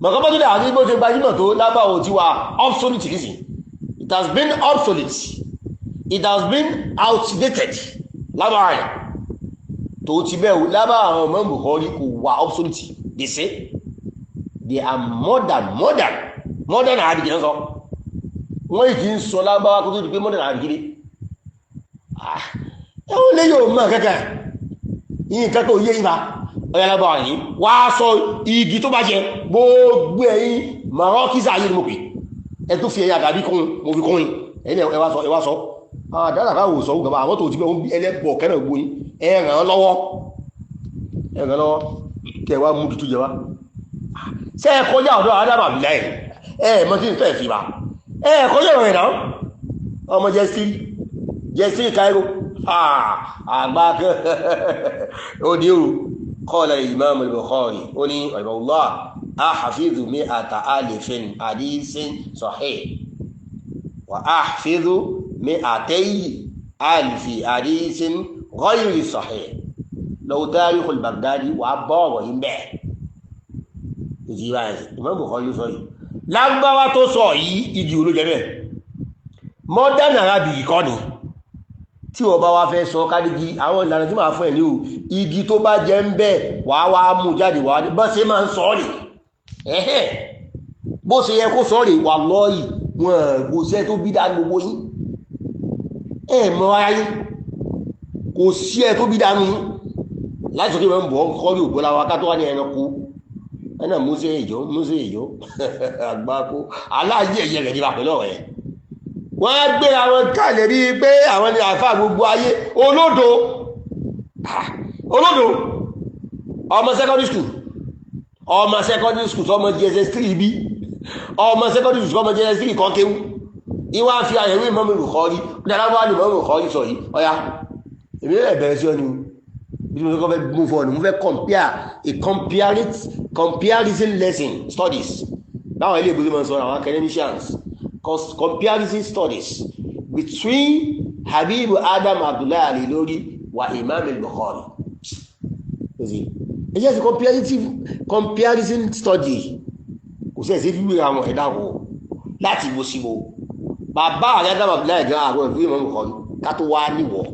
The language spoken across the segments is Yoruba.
mọ̀kànbọ́n tó dẹ̀ àti bó ṣe gbajúmọ̀ tó lábáwò tí wà obsolete nísìn. It has been obsolete, it has been outdated lábáwò rẹ̀ tó ti bẹ́ẹ̀ lábáwò àwọn ọmọ Bukhari kò wà obsolete. They say they are modern Arabic náà sọ wọ́n yìí kì í sọ lábáwò kó tó di pé modern Arabic ni ẹ̀wọ́n lè yóò mọ̀ kẹ́kẹ́ yìí nǹkan tó yé ibà ọ̀yà lábáwò yìí wá sọ igi tó bá jẹ gbogbo ẹ̀yìn Marokis ayé ni mo pè ẹ tó fi ẹ̀yà àgàbí kún mo fi kún ẹ̀yìn ẹwà sọ dáadáa káwò sọ gbogbo àwọn tó ti bẹ́ ẹlẹ́pọ̀ kẹ́nà gbóyìn ẹ̀ràn lọ́wọ́ kẹwàá mú tutù jẹwa ṣe ẹ kọjá ọ̀dọ́ adába bìlá ẹ̀ mọ́ tí ń fẹ́ fi bá ẹ kọjá ọ̀rọ̀ ìná ọmọ jẹ́sírì Cairo àgbákẹ́ òdí òru qala Imam al-Bukhari ó ní rahimahullah ahfidhu mi'ata alifin hadithin sahih wa ahfidhu mi'atay alfi hadithin ghayri sahih lọ́wọ́ Tarikh al-Baghdadi wà bọ́ọ̀rọ̀ yìí bẹ́ẹ̀ ìjìbá ẹ̀sìn Imam Bukhari sọ yìí lágbáwá tó sọ yìí igi olójẹ́ bẹ́ẹ̀ modern Arabic kọ́ ni tí wọ́n bá wá fẹ́ sọ kádìgí àwọn ìlànà tí máa fún ẹ̀ ní o igi tó bá jẹ́ ń bẹ́ẹ̀ wà wá mú jáde wà ní bá ṣe máa ń sọ rè ẹ̀hẹ́ bó ṣe yẹ kó sọ rè wà lọ́ọ̀yì wọn kò sẹ́ tó bí dá gbogbo yín ẹ̀ mọ́ ayé kò sí ẹ tó bí dá nù láti sọ́kè mẹ́rin bọ̀ kọ́rí ògbóla wa ká tó wá ní ẹranko ẹ̀nà múṣẹ́ ìjọ àgbákó aláàyè ẹ̀yẹ rẹ̀ nípa pẹ̀lú ọ̀rẹ́ wọ́n á gbé àwọn káàlẹ̀ rí pé àwọn ni àfà gbogbo ayé olódo ọmọ secondary school ọmọ JSS3 bí ọmọ secondary school ọmọ JSS3 kan kéwú ìwá fi àyẹ̀wò Imam Bukhari dáadáa ní Imam Bukhari sọ yìí ọya èmi rẹ̀ bẹ̀rẹ̀ sí ọ́ni bí mo fẹ́ mú fún ọ́nà mo fẹ́ comparison lesson studies báwọn ilé ìbúrí mọ́ sọ àwọn academicians comparison studies between Habibu Adam Abdullahi Al-Ilory wa Imam Bukhari ẹ jẹ́ sí comparison study kò sí ẹ̀sí fíwé àwọn ẹ̀dá wò láti wo sí wo bàbá àrẹ́ Adam Abdullahi gan àwọn ìfúrí Imam Bukhari ká tó wá níwọ̀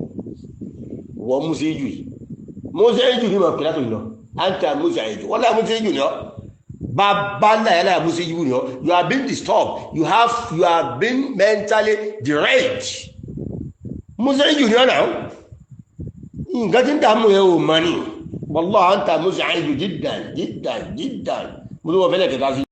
wọ́n mú sí ìjù yìí ní mọ̀ pẹ̀lá tó yìí àǹtà mú sí àìjù wọ́n láì mú sí ìjù ní ọ́ bàbá láyé mú sí ìjù ní ọ́ you have been disturbed you have been mentally deranged mú sí ìjù ní ọ́ náà nǹkan tí ń dààmú ẹ̀ ò mọ́ ni wallahi àǹtà mú sí àìjù jiddan mo tó wọ́n fẹ́lẹ̀ kẹta sí